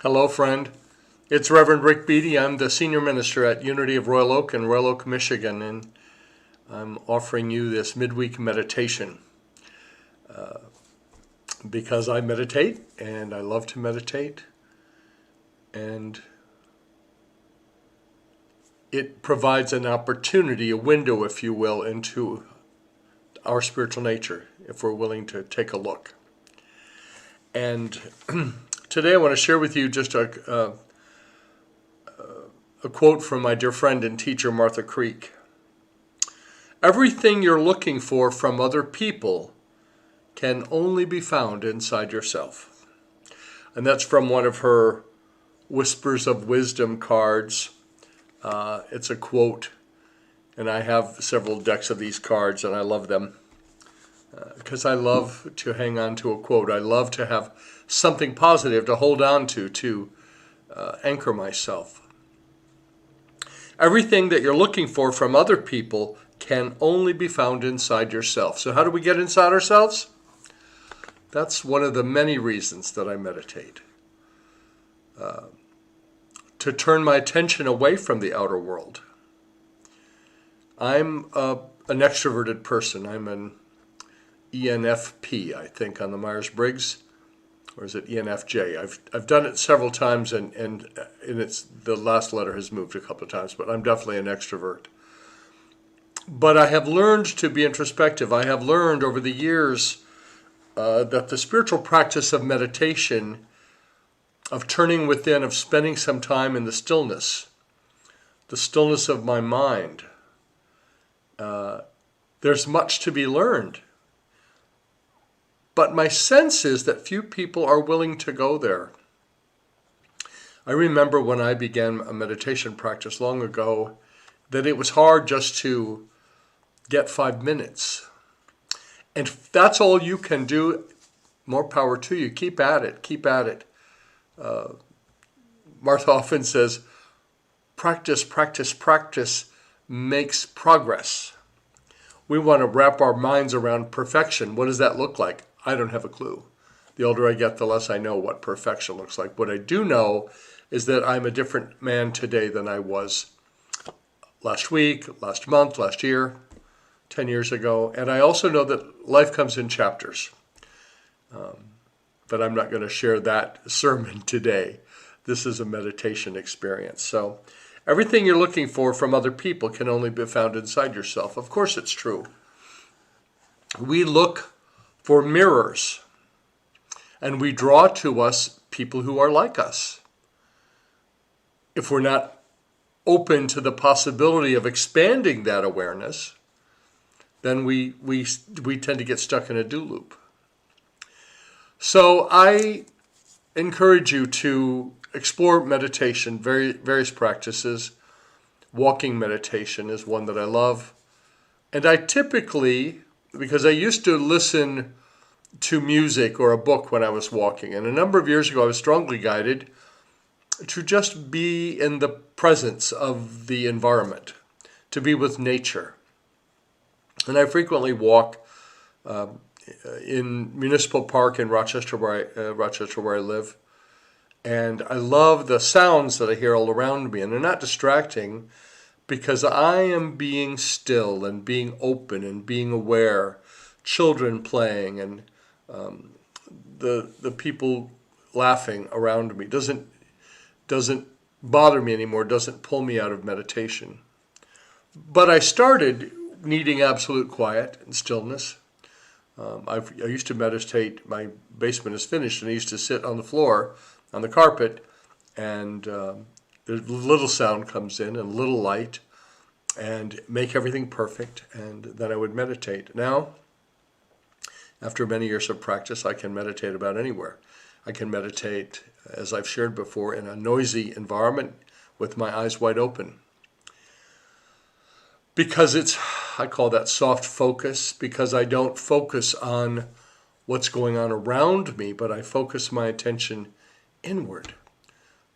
Hello, friend. It's Reverend Ric Beattie. I'm the senior minister at Unity of Royal Oak in Royal Oak, Michigan, and I'm offering you this midweek meditation because I meditate and I love to meditate, and it provides an opportunity, a window, if you will, into our spiritual nature if we're willing to take a look. And today I want to share with you just a quote from my dear friend and teacher, Martha Creek. Everything you're looking for from other people can only be found inside yourself. And that's from one of her Whispers of Wisdom cards. It's a quote, and I have several decks of these cards, and I love them because I love to hang on to a quote. I love to have something positive to hold on to anchor myself. Everything that you're looking for from other people can only be found inside yourself. So how do we get inside ourselves? That's one of the many reasons that I meditate. To turn my attention away from the outer world. I'm an extroverted person. I'm an ENFP, I think, on the Myers-Briggs. Or is it ENFJ? I've done it several times, and it's the last letter has moved a couple of times, but I'm definitely an extrovert. But I have learned to be introspective. I have learned over the years that the spiritual practice of meditation, of turning within, of spending some time in the stillness of my mind, there's much to be learned. But my sense is that few people are willing to go there. I remember when I began a meditation practice long ago that it was hard just to get 5 minutes. And if that's all you can do, more power to you. Keep at it. Keep at it. Martha often says, practice, practice, practice makes progress. We want to wrap our minds around perfection. What does that look like? I don't have a clue. The older I get, the less I know what perfection looks like. What I do know is that I'm a different man today than I was last week, last month, last year, 10 years ago. And I also know that life comes in chapters. But I'm not going to share that sermon today. This is a meditation experience. So everything you're looking for from other people can only be found inside yourself. Of course it's true. We look for mirrors, and we draw to us people who are like us. If we're not open to the possibility of expanding that awareness, then we tend to get stuck in a do loop. So I encourage you to explore meditation, various practices. Walking meditation is one that I love. And I typically, because I used to listen to music or a book when I was walking, and a number of years ago I was strongly guided to just be in the presence of the environment, to be with nature. And I frequently walk in Municipal Park in Rochester, where I live, and I love the sounds that I hear all around me, and they're not distracting because I am being still and being open and being aware. Children playing and the people laughing around me doesn't bother me anymore, doesn't pull me out of meditation. But I started needing absolute quiet and stillness. I used to meditate. My basement is finished, and I used to sit on the floor, on the carpet, and little sound comes in and little light, and make everything perfect, and then I would meditate. Now, after many years of practice, I can meditate about anywhere. I can meditate, as I've shared before, in a noisy environment with my eyes wide open. Because I call that soft focus, because I don't focus on what's going on around me, but I focus my attention inward.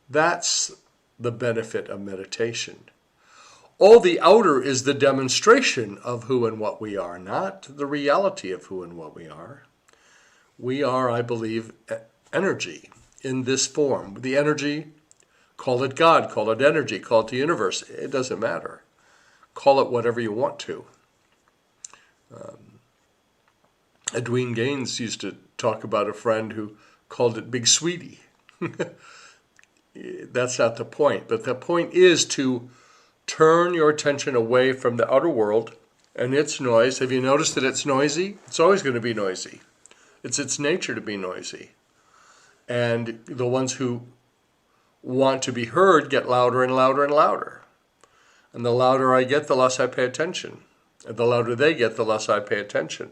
That's the benefit of meditation. All the outer is the demonstration of who and what we are, not the reality of who and what we are. We are, I believe, energy. in this form. The energy, call it God, call it energy, call it the universe. It doesn't matter. Call it whatever you want to. Edwin Gaines used to talk about a friend who called it Big Sweetie. That's not the point. But the point is to turn your attention away from the outer world and its noise. Have you noticed that it's noisy? It's always going to be noisy. It's its nature to be noisy. And the ones who want to be heard get louder and louder and louder. And the louder I get, the less I pay attention. And the louder they get, the less I pay attention.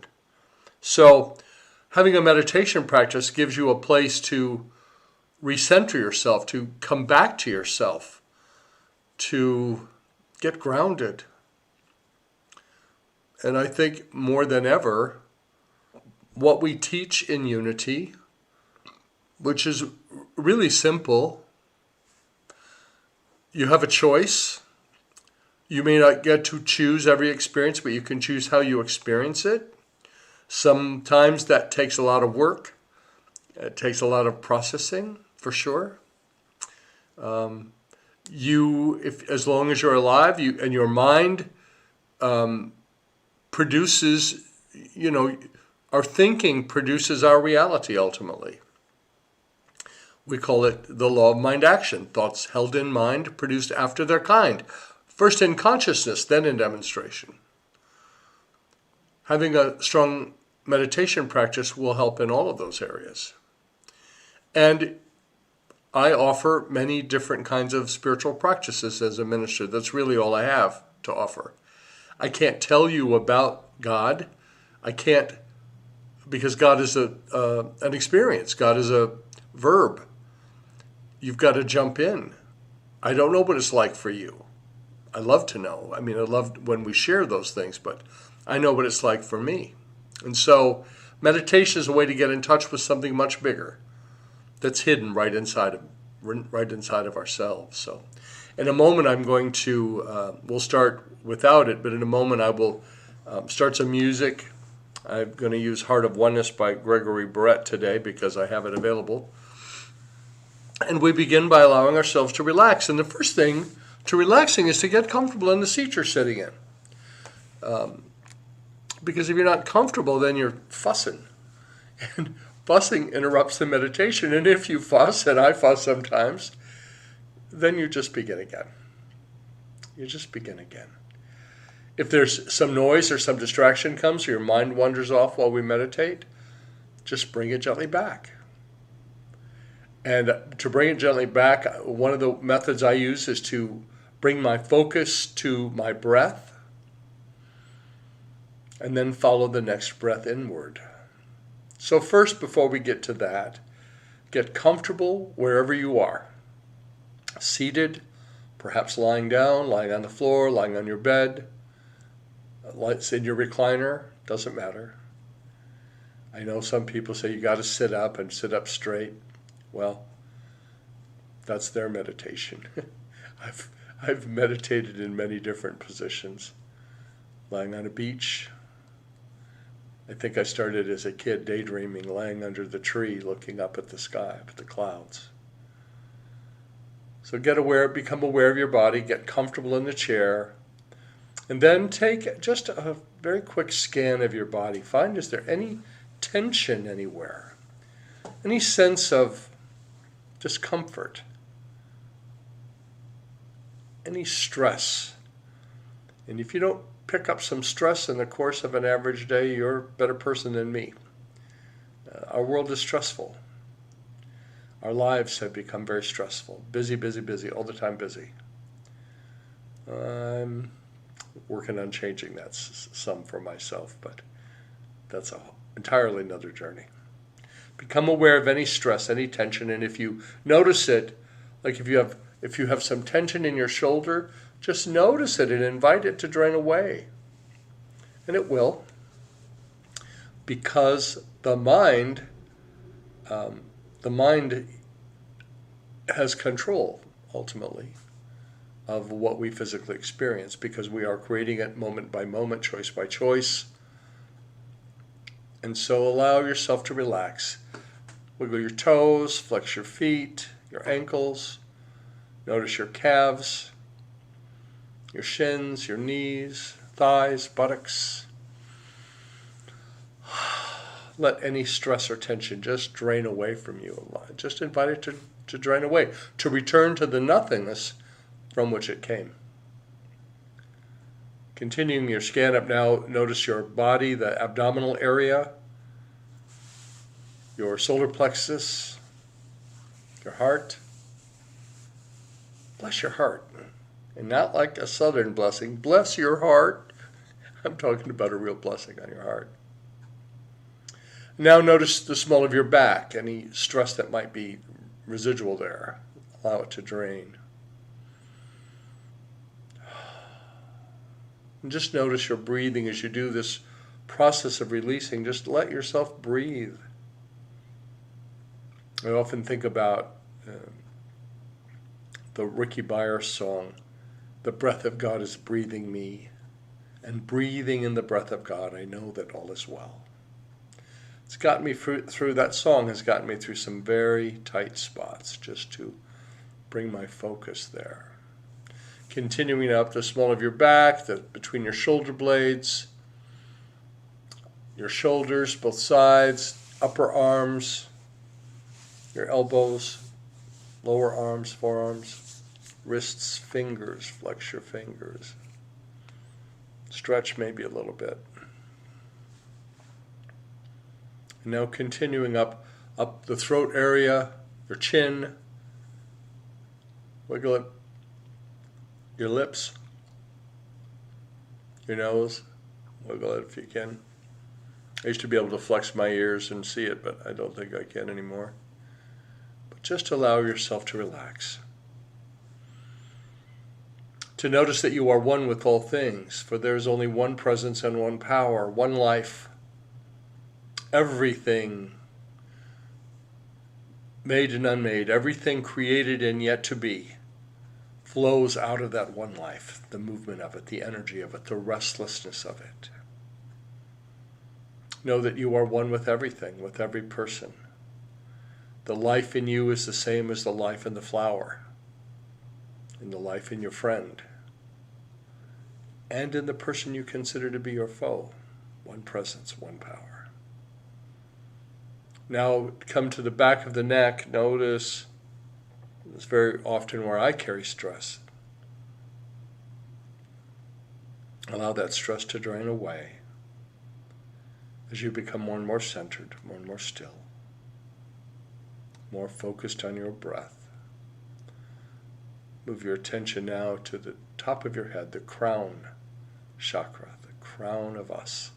So having a meditation practice gives you a place to recenter yourself, to come back to yourself, to get grounded. And I think more than ever, what we teach in Unity, which is really simple, you have a choice. You may not get to choose every experience, but you can choose how you experience it. Sometimes that takes a lot of work. It takes a lot of processing, for sure. As long as you're alive, and your mind produces, our thinking produces our reality ultimately. We call it the law of mind action. Thoughts held in mind, produced after their kind. First in consciousness, then in demonstration. Having a strong meditation practice will help in all of those areas. And I offer many different kinds of spiritual practices as a minister. That's really all I have to offer. I can't tell you about God. I can't, because God is an experience. God is a verb. You've got to jump in. I don't know what it's like for you. I love to know. I love when we share those things, but I know what it's like for me. And so meditation is a way to get in touch with something much bigger that's hidden right inside of ourselves. So in a moment I'm going to, we'll start without it, but in a moment I will start some music. I'm going to use Heart of Oneness by Gregory Barrette today because I have it available. And we begin by allowing ourselves to relax. And the first thing to relaxing is to get comfortable in the seat you're sitting in. Because if you're not comfortable, then you're fussing. And fussing interrupts the meditation. And if you fuss, and I fuss sometimes, then you just begin again. You just begin again. If there's some noise or some distraction comes, or your mind wanders off while we meditate, just bring it gently back. And to bring it gently back, one of the methods I use is to bring my focus to my breath and then follow the next breath inward. So first, before we get to that, get comfortable wherever you are. Seated, perhaps lying down, lying on the floor, lying on your bed, lights in your recliner, doesn't matter. I know some people say you got to sit up and sit up straight. Well, that's their meditation. I've meditated in many different positions. Lying on a beach. I think I started as a kid daydreaming, lying under the tree, looking up at the sky, up at the clouds. So become aware of your body, get comfortable in the chair, and then take just a very quick scan of your body. Find, is there any tension anywhere? Any sense of discomfort? Any stress? And if you don't pick up some stress in the course of an average day, you're a better person than me. Our world is stressful. Our lives have become very stressful. Busy, busy, busy, all the time busy. I'm working on changing that some for myself, but that's entirely another journey. Become aware of any stress, any tension, and if you notice it, like if you have some tension in your shoulder, just notice it and invite it to drain away. And it will. Because the mind has control, ultimately, of what we physically experience, because we are creating it moment by moment, choice by choice. And so allow yourself to relax. Wiggle your toes, flex your feet, your ankles. Notice your calves, your shins, your knees, thighs, buttocks. Let any stress or tension just drain away from you. Just invite it to drain away, to return to the nothingness from which it came. Continuing your scan up now, notice your body, the abdominal area, your solar plexus, your heart. Bless your heart. And not like a southern blessing. Bless your heart. I'm talking about a real blessing on your heart. Now notice the small of your back, any stress that might be residual there. Allow it to drain. And just notice your breathing as you do this process of releasing. Just let yourself breathe. I often think about the Ric Beattie song, "The breath of God is breathing me, and breathing in the breath of God, I know that all is well." It's gotten me through that song has gotten me through some very tight spots just to bring my focus there. Continuing up the small of your back, between your shoulder blades, your shoulders, both sides, upper arms, your elbows, lower arms, forearms, wrists, fingers, flex your fingers. Stretch maybe a little bit. And now continuing up the throat area, your chin, wiggle it, your lips, your nose, wiggle it if you can. I used to be able to flex my ears and see it, but I don't think I can anymore. But just allow yourself to relax. To notice that you are one with all things, for there is only one presence and one power, one life. Everything made and unmade, everything created and yet to be, flows out of that one life, the movement of it, the energy of it, the restlessness of it. Know that you are one with everything, with every person. The life in you is the same as the life in the flower, in the life in your friend, and in the person you consider to be your foe. One presence, one power. Now come to the back of the neck. Notice it's very often where I carry stress. Allow that stress to drain away as you become more and more centered, more and more still, more focused on your breath. Move your attention now to the top of your head, the crown chakra, the crown of us.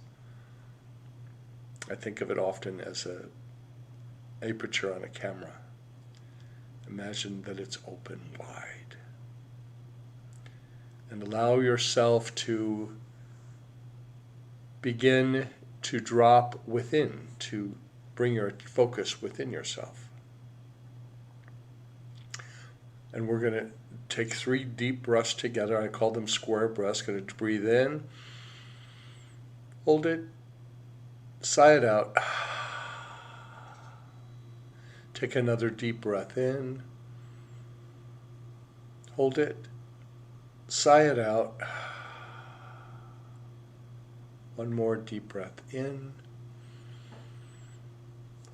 I think of it often as an aperture on a camera. Imagine that it's open wide. And allow yourself to begin to drop within, to bring your focus within yourself. And we're going to take 3 deep breaths together. I call them square breaths. Going to breathe in, hold it, sigh it out. Take another deep breath in, hold it, sigh it out. One more deep breath in,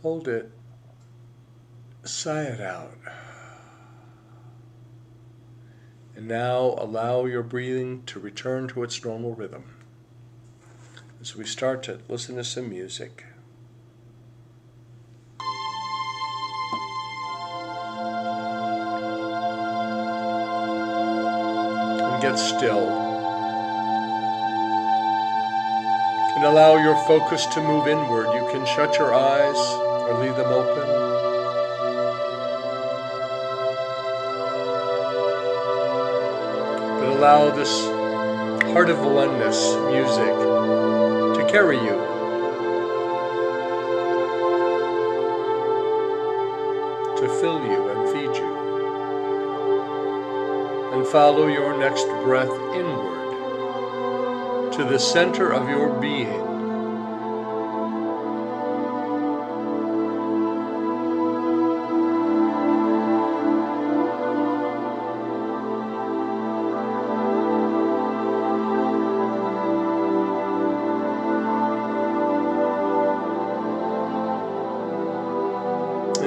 hold it, sigh it out. And now allow your breathing to return to its normal rhythm. As we start to listen to some music. Get still and allow your focus to move inward. You can shut your eyes or leave them open. But allow this Heart of Oneness music to carry you. To fill you and feed you. And follow your next breath inward to the center of your being.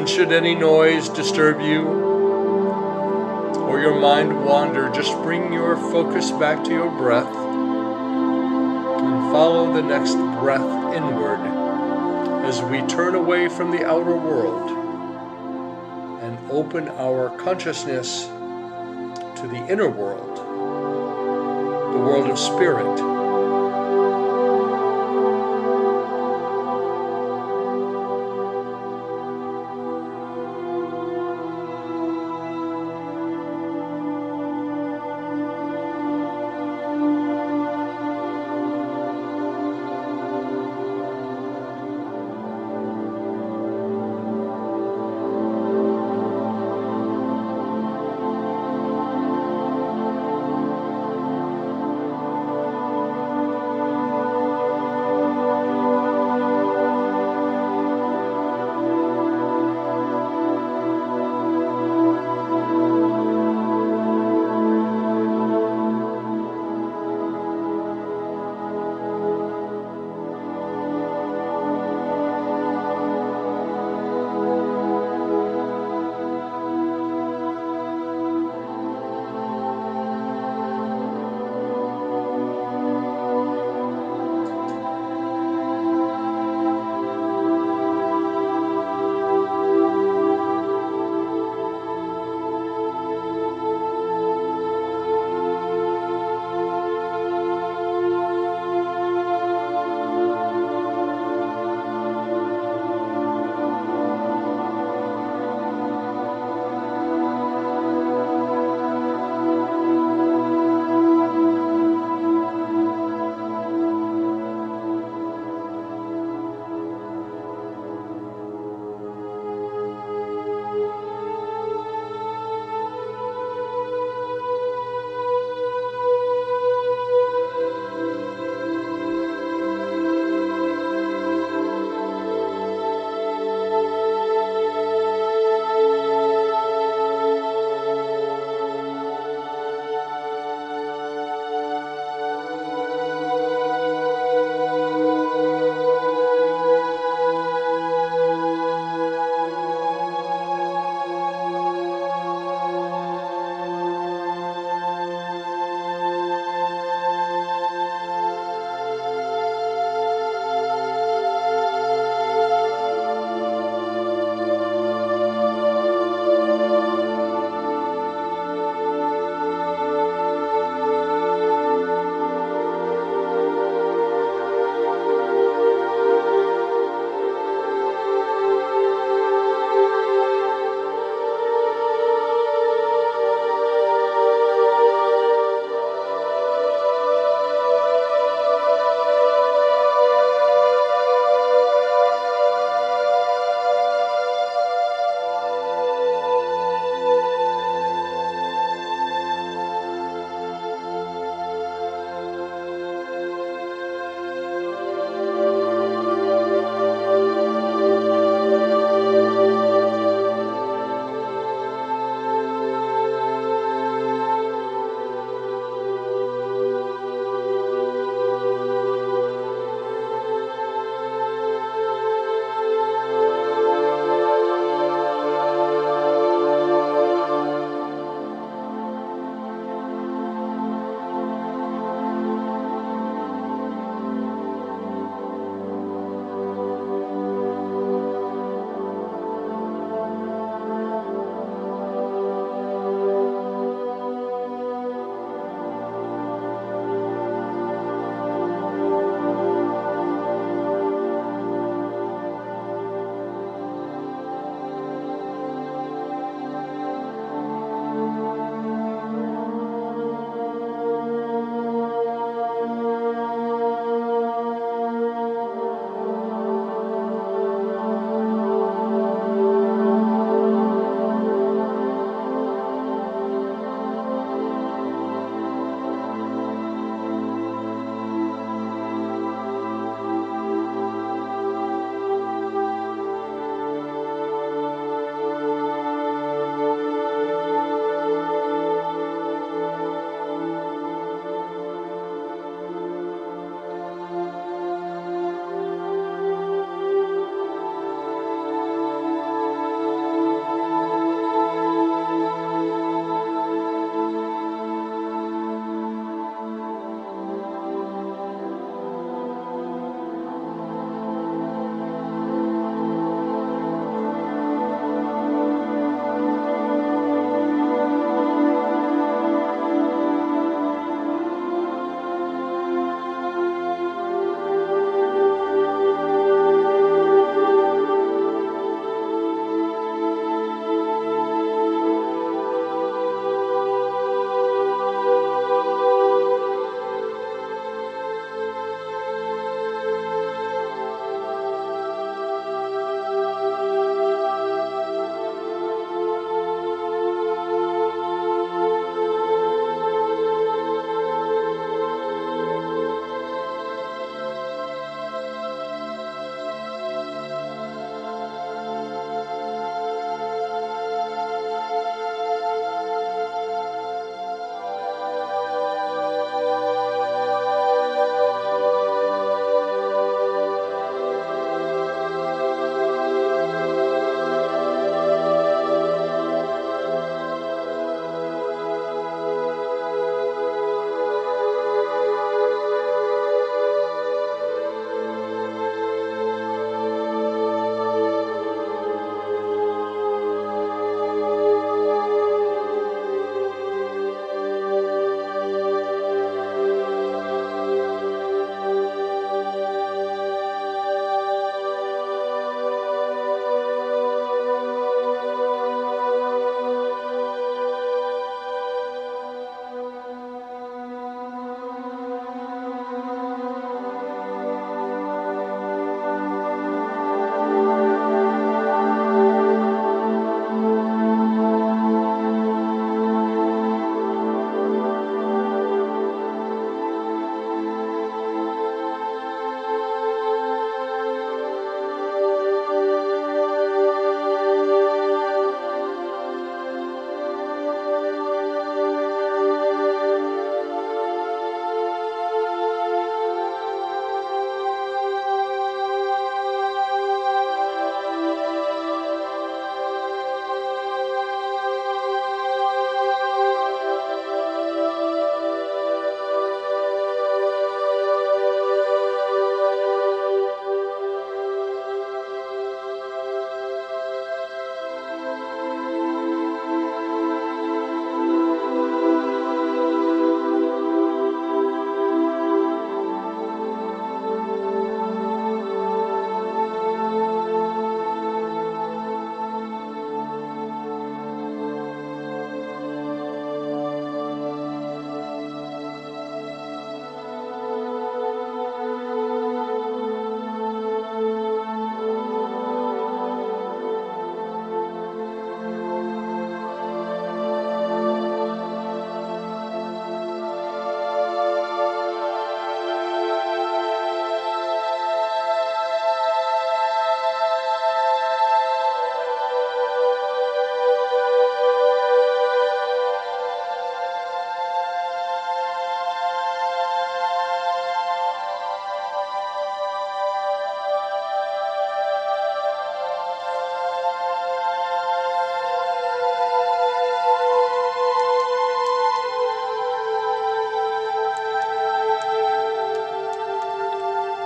And should any noise disturb you or your mind wander, just bring your focus back to your breath and follow the next breath inward as we turn away from the outer world and open our consciousness to the inner world, the world of spirit.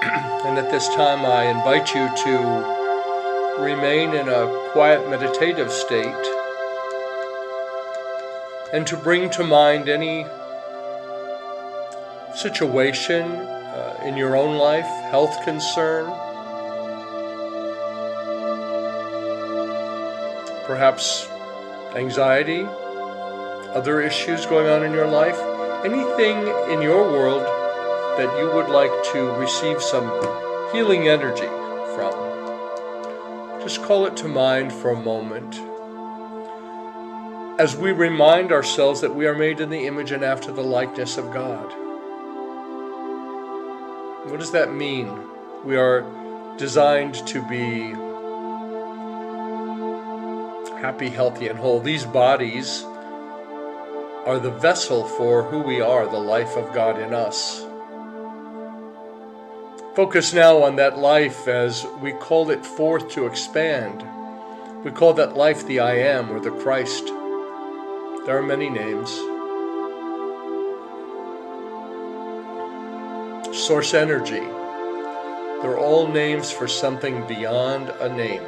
And at this time, I invite you to remain in a quiet meditative state and to bring to mind any situation in your own life, health concern, perhaps anxiety, other issues going on in your life, anything in your world that you would like to receive some healing energy from. Just call it to mind for a moment as we remind ourselves that we are made in the image and after the likeness of God. What does that mean? We are designed to be happy, healthy, and whole. These bodies are the vessel for who we are, the life of God in us. Focus now on that life as we call it forth to expand. We call that life the I Am, or the Christ. There are many names. Source energy. They're all names for something beyond a name.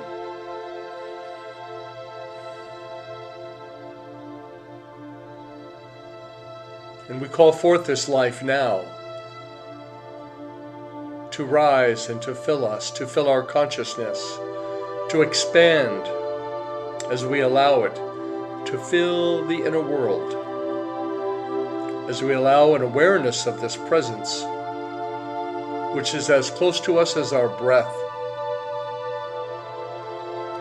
And we call forth this life now to rise and to fill us, to fill our consciousness, to expand as we allow it, to fill the inner world, as we allow an awareness of this presence, which is as close to us as our breath,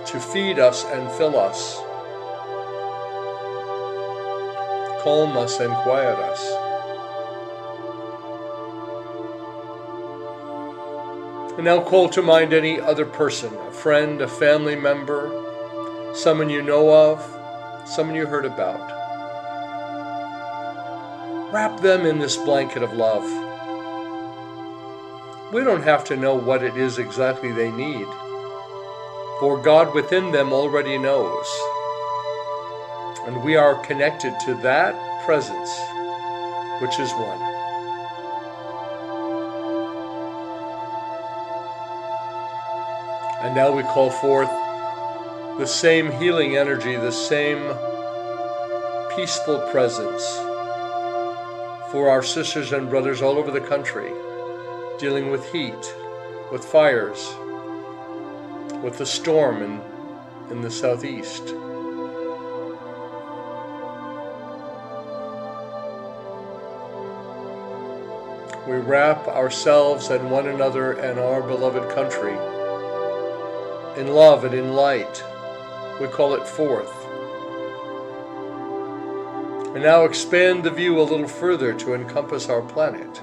to feed us and fill us, calm us and quiet us. And now call to mind any other person, a friend, a family member, someone you know of, someone you heard about. Wrap them in this blanket of love. We don't have to know what it is exactly they need, for God within them already knows. And we are connected to that presence, which is one. And now we call forth the same healing energy, the same peaceful presence for our sisters and brothers all over the country, dealing with heat, with fires, with the storm in the southeast. We wrap ourselves and one another and our beloved country in love and in light. We call it forth. And now expand the view a little further to encompass our planet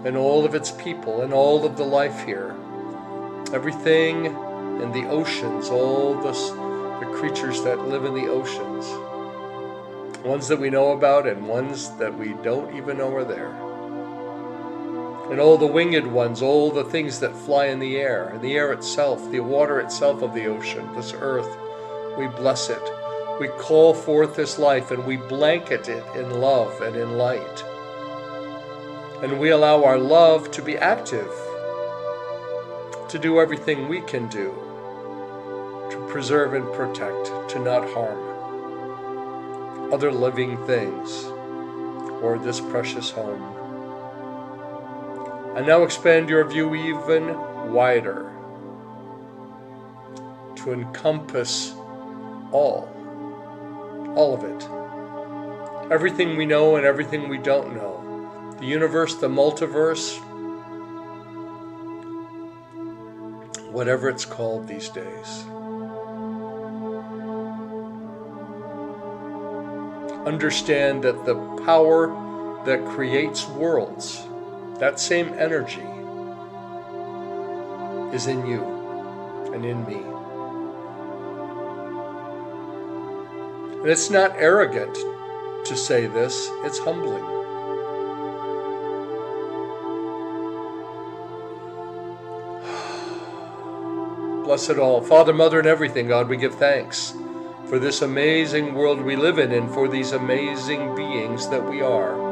and all of its people and all of the life here. Everything in the oceans, all the creatures that live in the oceans. Ones that we know about and ones that we don't even know are there. And all the winged ones, all the things that fly in the air itself, the water itself of the ocean, this earth, we bless it. We call forth this life and we blanket it in love and in light. And we allow our love to be active, to do everything we can do, to preserve and protect, to not harm other living things or this precious home. And now expand your view even wider to encompass all of it. Everything we know and everything we don't know. The universe, the multiverse, whatever it's called these days. Understand that the power that creates worlds, that same energy, is in you and in me. And it's not arrogant to say this, it's humbling. Bless it all. Father, Mother, and everything, God, we give thanks for this amazing world we live in and for these amazing beings that we are.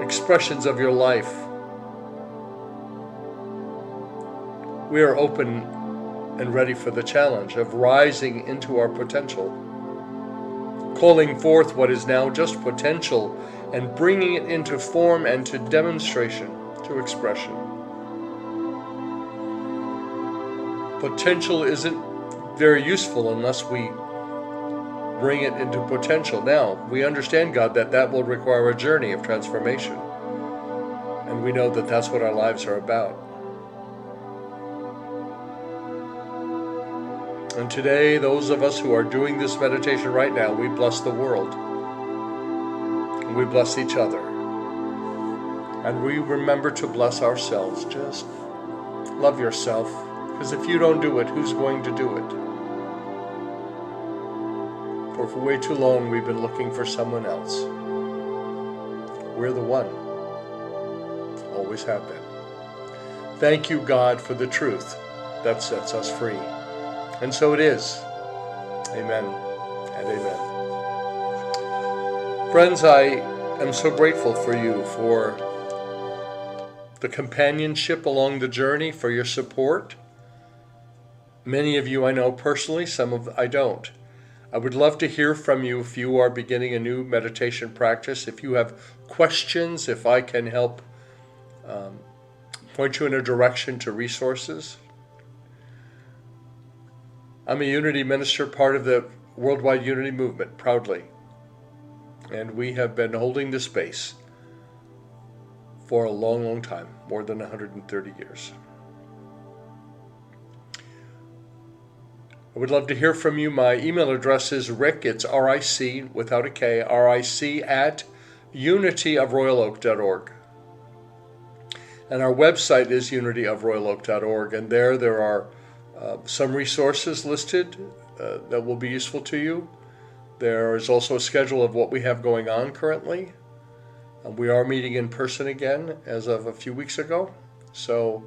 Expressions of your life, We are open and ready for the challenge of rising into our potential, calling forth what is now just potential and bringing it into form and to demonstration, to expression. Potential isn't very useful unless we bring it into potential. Now, we understand, God, that will require a journey of transformation. And we know that that's what our lives are about. And today, those of us who are doing this meditation right now, we bless the world. And we bless each other. And we remember to bless ourselves. Just love yourself. Because if you don't do it, who's going to do it? For way too long, we've been looking for someone else. We're the one. Always have been. Thank you, God, for the truth that sets us free. And so it is. Amen and amen. Friends, I am so grateful for you, for the companionship along the journey, for your support. Many of you I know personally, some I don't. I would love to hear from you if you are beginning a new meditation practice, if you have questions, if I can help point you in a direction to resources. I'm a unity minister, part of the Worldwide Unity Movement, proudly. And we have been holding this space for a long, long time, more than 130 years. I would love to hear from you. My email address is Ric, it's R-I-C, without a K, R-I-C at unityofroyaloak.org. And our website is unityofroyaloak.org, and there are some resources listed that will be useful to you. There is also a schedule of what we have going on currently. We are meeting in person again as of a few weeks ago. So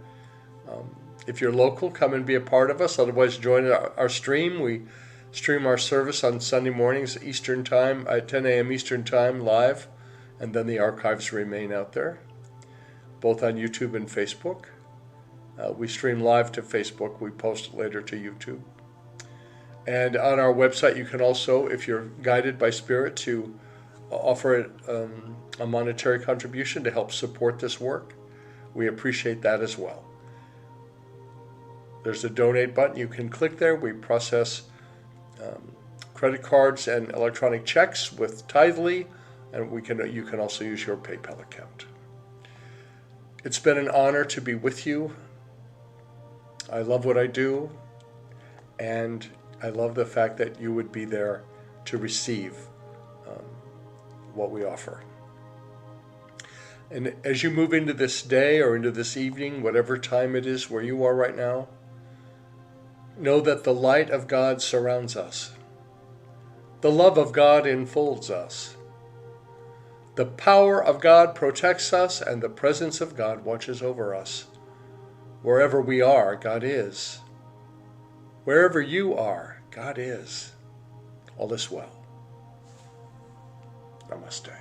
if you're local, come and be a part of us. Otherwise, join our stream. We stream our service on Sunday mornings, Eastern Time, at 10 a.m. Eastern Time, live. And then the archives remain out there, both on YouTube and Facebook. We stream live to Facebook. We post it later to YouTube. And on our website, you can also, if you're guided by Spirit, to offer a monetary contribution to help support this work. We appreciate that as well. There's a donate button. You can click there. We process credit cards and electronic checks with Tithely, and you can also use your PayPal account. It's been an honor to be with you. I love what I do, and I love the fact that you would be there to receive what we offer. And as you move into this day or into this evening, whatever time it is where you are right now, know that the light of God surrounds us. The love of God enfolds us. The power of God protects us, and the presence of God watches over us. Wherever we are, God is. Wherever you are, God is. All is well. Namaste.